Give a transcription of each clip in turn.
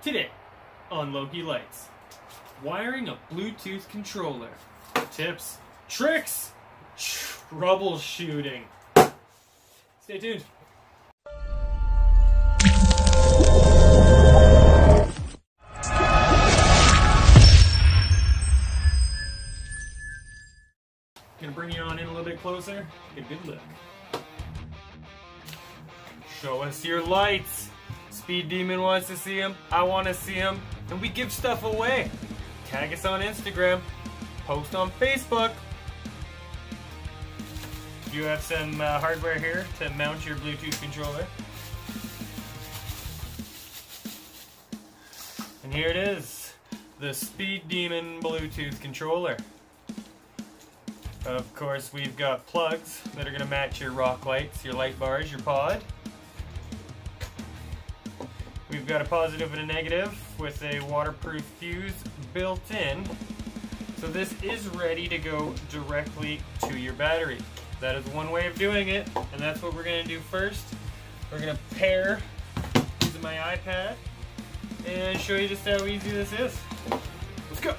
Today on Loki Lights, wiring a Bluetooth controller. Tips, tricks, troubleshooting. Stay tuned. Gonna bring you on in a little bit closer. Take a good look. Show us your lights. Speed Demon wants to see them, I want to see them, and we give stuff away. Tag us on Instagram, post on Facebook. You have some hardware here to mount your Bluetooth controller. And here it is, the Speed Demon Bluetooth controller. Of course, we've got plugs that are going to match your rock lights, your light bars, your pod. We've got a positive and a negative with a waterproof fuse built in. So this is ready to go directly to your battery. That is one way of doing it, and that's what we're going to do first. We're going to pair using my iPad and show you just how easy this is. Let's go!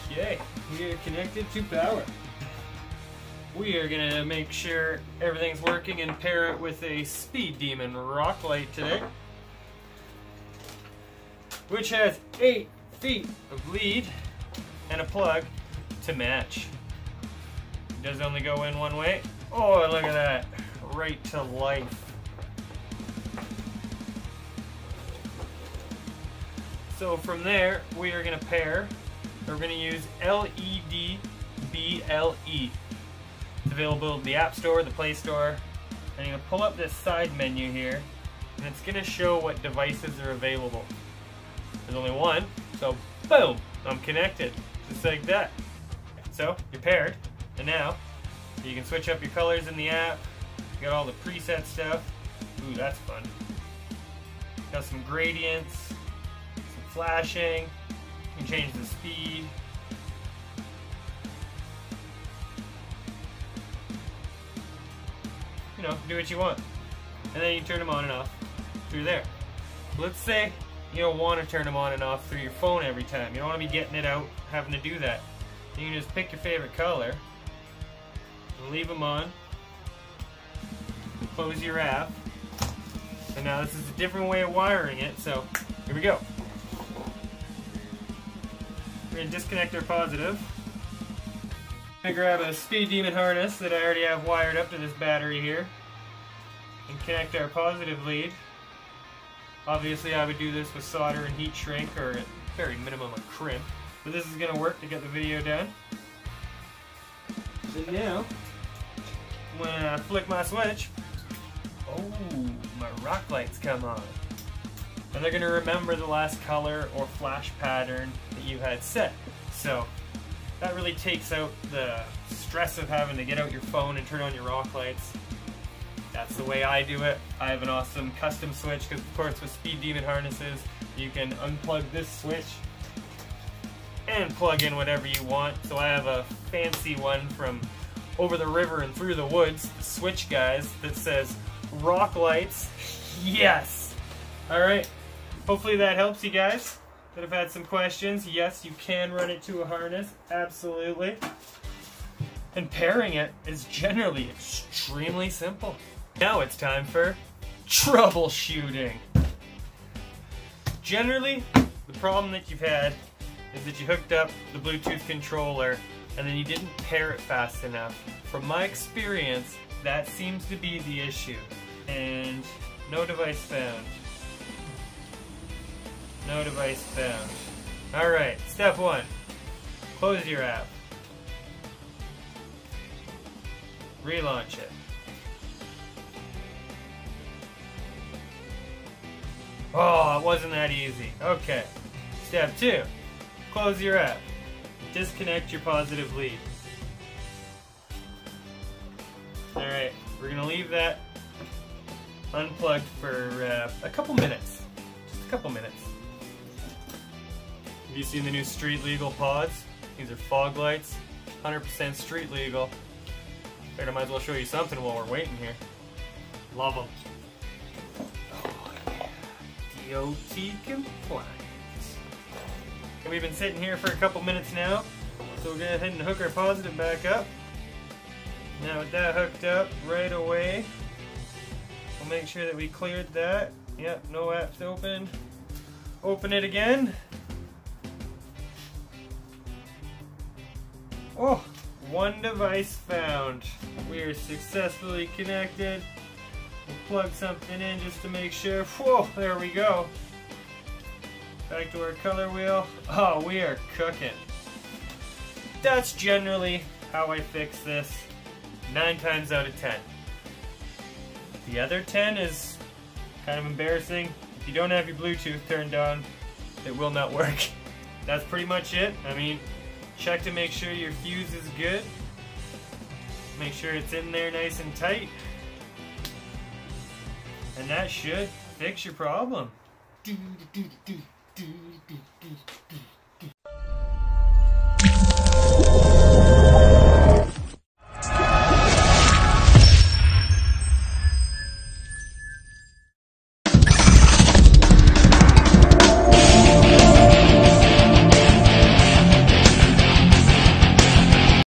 Okay, we are connected to power. We are going to make sure everything's working and pair it with a Speed Demon rock light today, which has 8 feet of lead and a plug to match. It does only go in one way. Oh, look at that. Right to life. So from there, we are going to pair. We're going to use LED BLE. It's available in the App Store, the Play Store. And you're going to pull up this side menu here, and it's going to show what devices are available. There's only one, so boom, I'm connected, just like that. So you're paired, and now you can switch up your colors in the app. You got all the preset stuff. Ooh, that's fun. Got some gradients, some flashing. You can change the speed. You know, do what you want. And then you turn them on and off through there. Let's say you don't want to turn them on and off through your phone every time. You don't want to be getting it out, having to do that. You can just pick your favorite color and leave them on. Close your app. And now this is a different way of wiring it, so here we go. We're going to disconnect our positive. I'm going to grab a Speed Demon harness that I already have wired up to this battery here and connect our positive lead. Obviously I would do this with solder and heat shrink, or at very minimum a crimp, but this is going to work to get the video done. So now, when I flick my switch, oh, my rock lights come on. And they're going to remember the last color or flash pattern that you had set. So that really takes out the stress of having to get out your phone and turn on your rock lights. That's the way I do it. I have an awesome custom switch because, of course, with Speed Demon harnesses, you can unplug this switch and plug in whatever you want. So I have a fancy one from over the river and through the woods, the Switch guys, that says rock lights. Yes! Alright, hopefully that helps you guys that have had some questions. Yes, you can run it to a harness, absolutely. And pairing it is generally extremely simple. Now it's time for troubleshooting. Generally, the problem that you've had is that you hooked up the Bluetooth controller and then you didn't pair it fast enough. From my experience, that seems to be the issue. And no device found. No device found. Alright, step 1. Close your app. Relaunch it. Oh, it wasn't that easy. Okay. Step 2. Close your app. Disconnect your positive lead. Alright, we're going to leave that unplugged for a couple minutes. Just a couple minutes. Have you seen the new street legal pods? These are fog lights, 100% street legal. Figured I might as well show you something while we're waiting here. Love them. IoT compliant. And we've been sitting here for a couple minutes now, so we're going to go ahead and hook our positive back up. Now with that hooked up right away, we'll make sure that we cleared that. Yep, no apps open. Open it again. Oh, one device found. We are successfully connected. We'll plug something in just to make sure. Whoa, there we go. Back to our color wheel. Oh, we are cooking. That's generally how I fix this 9 times out of 10. The other 10 is kind of embarrassing. If you don't have your Bluetooth turned on, it will not work. That's pretty much it. I mean, check to make sure your fuse is good. Make sure it's in there nice and tight. And that should fix your problem.